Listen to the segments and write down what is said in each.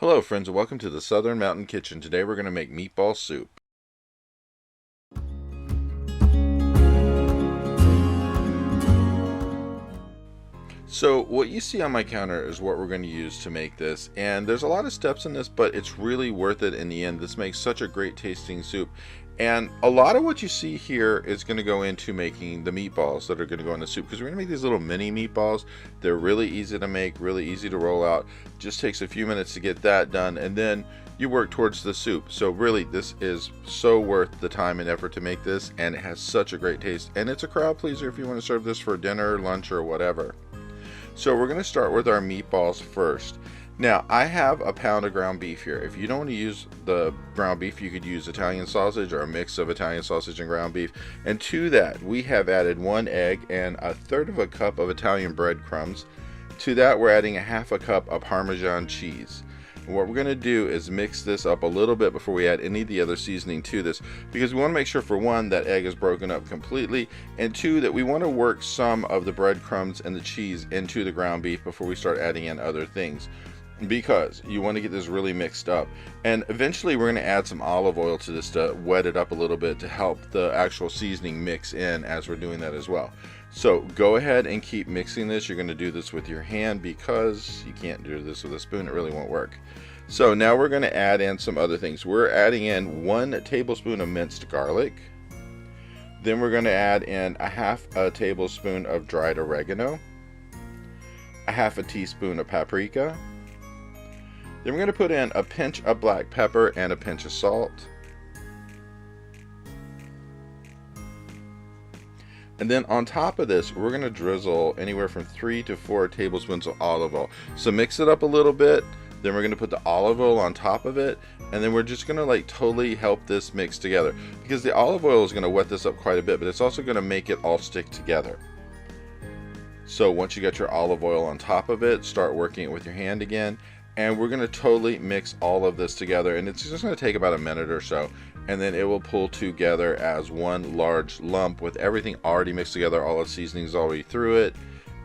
Hello friends and welcome to the Southern Mountain Kitchen. Today we're going to make meatball soup. So what you see on my counter is what we're going to use to make this, and there's a lot of steps in this, but it's really worth it in the end. This makes such a great tasting soup, and a lot of what you see here is going to go into making the meatballs that are going to go in the soup, because we're going to make these little mini meatballs. They're really easy to make, really easy to roll out. Just takes a few minutes to get that done, and then you work towards the soup. So really this is so worth the time and effort to make this, and it has such a great taste, and it's a crowd pleaser if you want to serve this for dinner, lunch, or whatever. So we're going to start with our meatballs first. Now I have a pound of ground beef here. If you don't want to use the ground beef, you could use Italian sausage or a mix of Italian sausage and ground beef. And to that we have added 1 egg and 1/3 of a cup of Italian breadcrumbs. To that we're adding 1/2 cup of Parmesan cheese. And what we're going to do is mix this up a little bit before we add any of the other seasoning to this, because we want to make sure, for one, that egg is broken up completely, and two, that we want to work some of the breadcrumbs and the cheese into the ground beef before we start adding in other things, because you want to get this really mixed up. And eventually we're going to add some olive oil to this to wet it up a little bit to help the actual seasoning mix in as we're doing that as well. So go ahead and keep mixing this. You're going to do this with your hand because you can't do this with a spoon. It really won't work. So now we're going to add in some other things. We're adding in 1 tablespoon of minced garlic. Then we're going to add in 1/2 tablespoon of dried oregano, 1/2 teaspoon of paprika. Then we're going to put in a pinch of black pepper and a pinch of salt. And then on top of this, we're going to drizzle anywhere from 3 to 4 tablespoons of olive oil. So mix it up a little bit. Then we're going to put the olive oil on top of it. And then we're just going to totally help this mix together, because the olive oil is going to wet this up quite a bit, but it's also going to make it all stick together. So once you get your olive oil on top of it, start working it with your hand again. And we're going to totally mix all of this together, and it's just going to take about a minute or so, and then it will pull together as one large lump with everything already mixed together. All the seasonings already through it,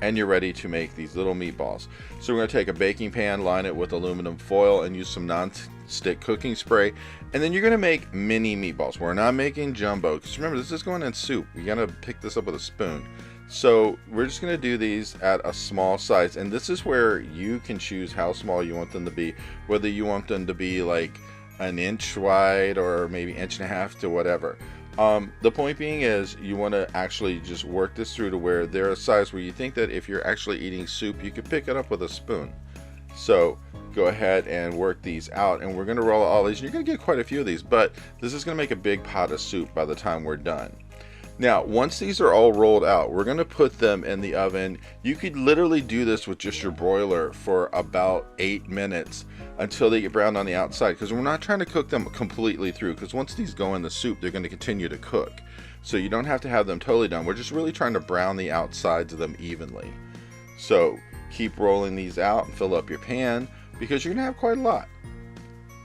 and you're ready to make these little meatballs. So we're going to take a baking pan, line it with aluminum foil, and use some non-stick cooking spray, and then you're going to make mini meatballs. We're not making jumbo, because remember, this is going in soup. You got to pick this up with a spoon. So we're just going to do these at a small size, and this is where you can choose how small you want them to be, whether you want them to be like 1 inch wide or maybe 1.5 inches to whatever. The point being is you want to actually just work this through to where they're a size where you think that if you're actually eating soup, you could pick it up with a spoon. So go ahead and work these out, and we're going to roll all these. You're going to get quite a few of these, but this is going to make a big pot of soup by the time we're done. Now, once these are all rolled out, we're going to put them in the oven. You could literally do this with just your broiler for about 8 minutes until they get brown on the outside, because we're not trying to cook them completely through, because once these go in the soup, they're going to continue to cook. So you don't have to have them totally done. We're just really trying to brown the outsides of them evenly. So keep rolling these out and fill up your pan, because you're going to have quite a lot.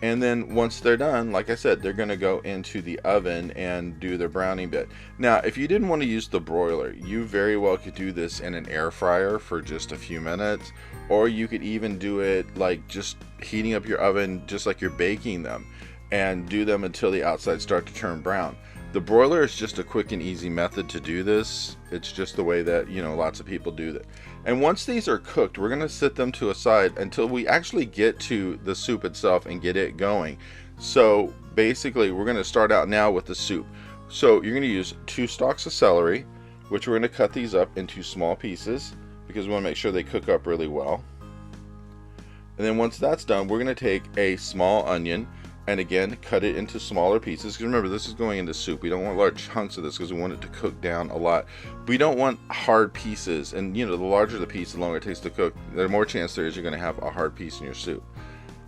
And then once they're done, like I said, they're going to go into the oven and do their browning bit. Now, if you didn't want to use the broiler, you very well could do this in an air fryer for just a few minutes, or you could even do it like just heating up your oven just like you're baking them, and do them until the outsides start to turn brown. The broiler is just a quick and easy method to do this. It's just the way that, lots of people do that. And once these are cooked, we're going to set them to a side until we actually get to the soup itself and get it going. So basically, we're going to start out now with the soup. So you're going to use 2 stalks of celery, which we're going to cut these up into small pieces, because we want to make sure they cook up really well. And then once that's done, we're going to take a small onion, and again, cut it into smaller pieces, because remember, this is going into soup. We don't want large chunks of this, because we want it to cook down a lot. We don't want hard pieces, and the larger the piece, the longer it takes to cook, the more chance there is you're going to have a hard piece in your soup.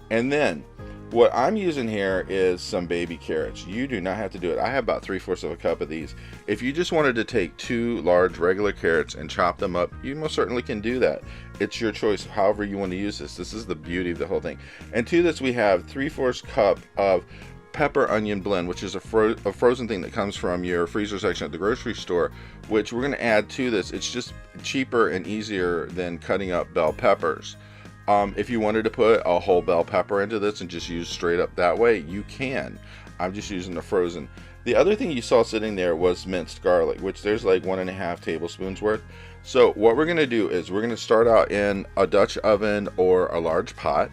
And then what I'm using here is some baby carrots. You do not have to do it. I have about 3/4 of a cup of these. If you just wanted to take 2 large regular carrots and chop them up, you most certainly can do that. It's your choice, however you want to use this. This is the beauty of the whole thing. And to this we have 3/4 cup of pepper onion blend, which is a frozen thing that comes from your freezer section at the grocery store, which we're going to add to this. It's just cheaper and easier than cutting up bell peppers. If you wanted to put a whole bell pepper into this and just use straight up that way, you can. I'm just using the frozen. The other thing you saw sitting there was minced garlic, which there's like 1.5 tablespoons worth. So what we're going to do is we're going to start out in a Dutch oven or a large pot,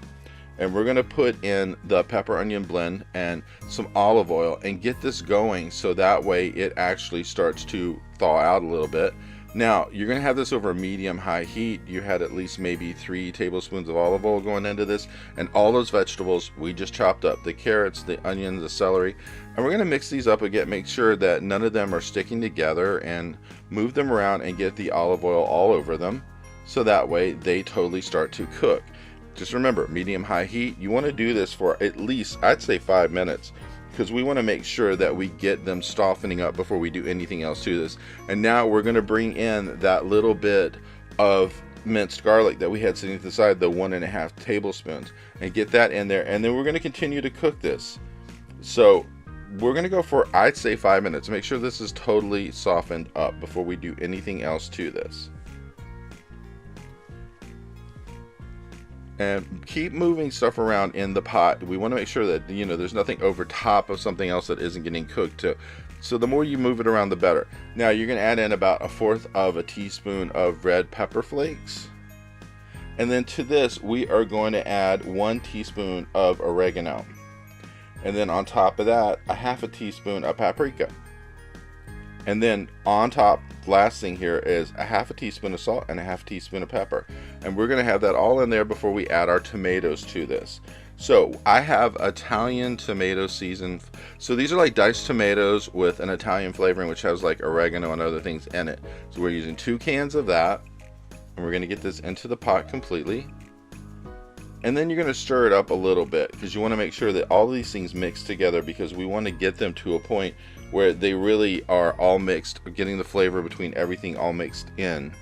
and we're going to put in the pepper onion blend and some olive oil and get this going so that way it actually starts to thaw out a little bit. Now you're going to have this over medium high heat. You had at least maybe 3 tablespoons of olive oil going into this, and all those vegetables we just chopped up, the carrots, the onions, the celery, and we're going to mix these up again, make sure that none of them are sticking together, and move them around and get the olive oil all over them so that way they totally start to cook. Just remember, medium high heat. You want to do this for at least, I'd say, 5 minutes, because we want to make sure that we get them softening up before we do anything else to this. And now we're going to bring in that little bit of minced garlic that we had sitting to the side, the 1.5 tablespoons, and get that in there, and then we're going to continue to cook this. So we're going to go for, I'd say, 5 minutes. Make sure this is totally softened up before we do anything else to this. And keep moving stuff around in the pot. We want to make sure that, you know, there's nothing over top of something else that isn't getting cooked too. So the more you move it around, the better. Now you're going to add in about 1/4 of a teaspoon of red pepper flakes. And then to this, we are going to add 1 teaspoon of oregano. And then on top of that, 1/2 teaspoon of paprika. And then on top, last thing here is 1/2 teaspoon of salt and 1/2 teaspoon of pepper. And we're going to have that all in there before we add our tomatoes to this. So I have Italian tomato seasoned. So these are like diced tomatoes with an Italian flavoring, which has like oregano and other things in it. So we're using 2 cans of that. And we're going to get this into the pot completely. And then you're going to stir it up a little bit, because you want to make sure that all these things mix together, because we want to get them to a point where they really are all mixed, getting the flavor between everything all mixed in.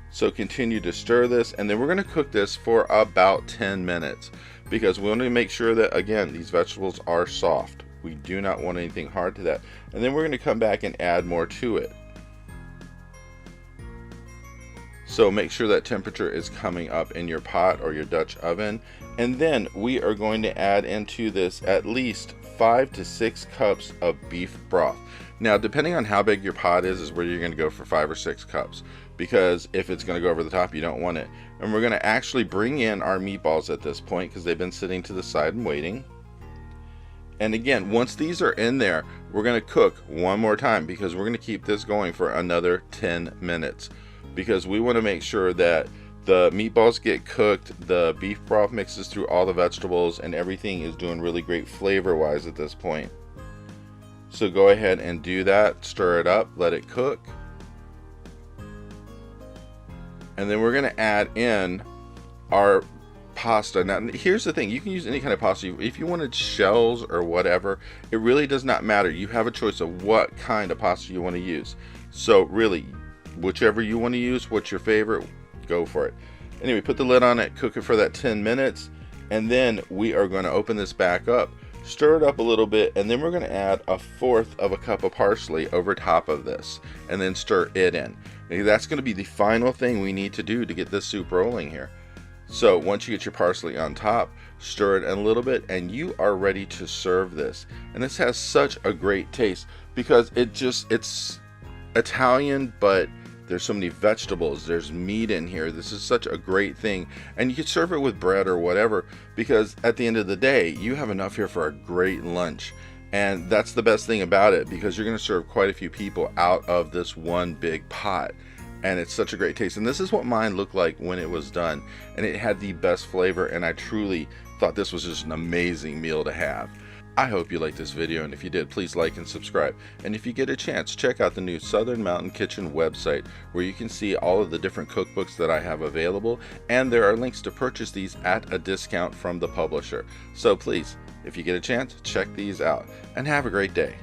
So continue to stir this, and then we're going to cook this for about 10 minutes, because we want to make sure that, again, these vegetables are soft. We do not want anything hard to that. And then we're going to come back and add more to it. So make sure that temperature is coming up in your pot or your Dutch oven. And then we are going to add into this at least 5 to 6 cups of beef broth. Now, depending on how big your pot is where you're going to go for 5 or 6 cups. Because if it's going to go over the top, you don't want it. And we're going to actually bring in our meatballs at this point, because they've been sitting to the side and waiting. And again, once these are in there, we're going to cook one more time, because we're going to keep this going for another 10 minutes. Because we want to make sure that the meatballs get cooked, the beef broth mixes through all the vegetables, and everything is doing really great flavor wise at this point. So go ahead and do that, stir it up, let it cook. And then we're going to add in our pasta. Now here's the thing, you can use any kind of pasta. If you wanted shells or whatever, it really does not matter. You have a choice of what kind of pasta you want to use. So really, whichever you want to use, what's your favorite, go for it. Anyway, put the lid on it, cook it for that 10 minutes, and then we are going to open this back up, stir it up a little bit, and then we're going to add 1/4 of a cup of parsley over top of this, and then stir it in. Now, that's going to be the final thing we need to do to get this soup rolling here. So once you get your parsley on top, stir it in a little bit, and you are ready to serve this. And this has such a great taste, because it's Italian, but there's so many vegetables, there's meat in here. This is such a great thing, and you can serve it with bread or whatever, because at the end of the day, you have enough here for a great lunch. And that's the best thing about it, because you're going to serve quite a few people out of this one big pot, and it's such a great taste. And this is what mine looked like when it was done, and it had the best flavor, and I truly thought this was just an amazing meal to have. I hope you liked this video, and if you did, please like and subscribe. And if you get a chance, check out the new Southern Mountain Kitchen website, where you can see all of the different cookbooks that I have available, and there are links to purchase these at a discount from the publisher. So please, if you get a chance, check these out, and have a great day.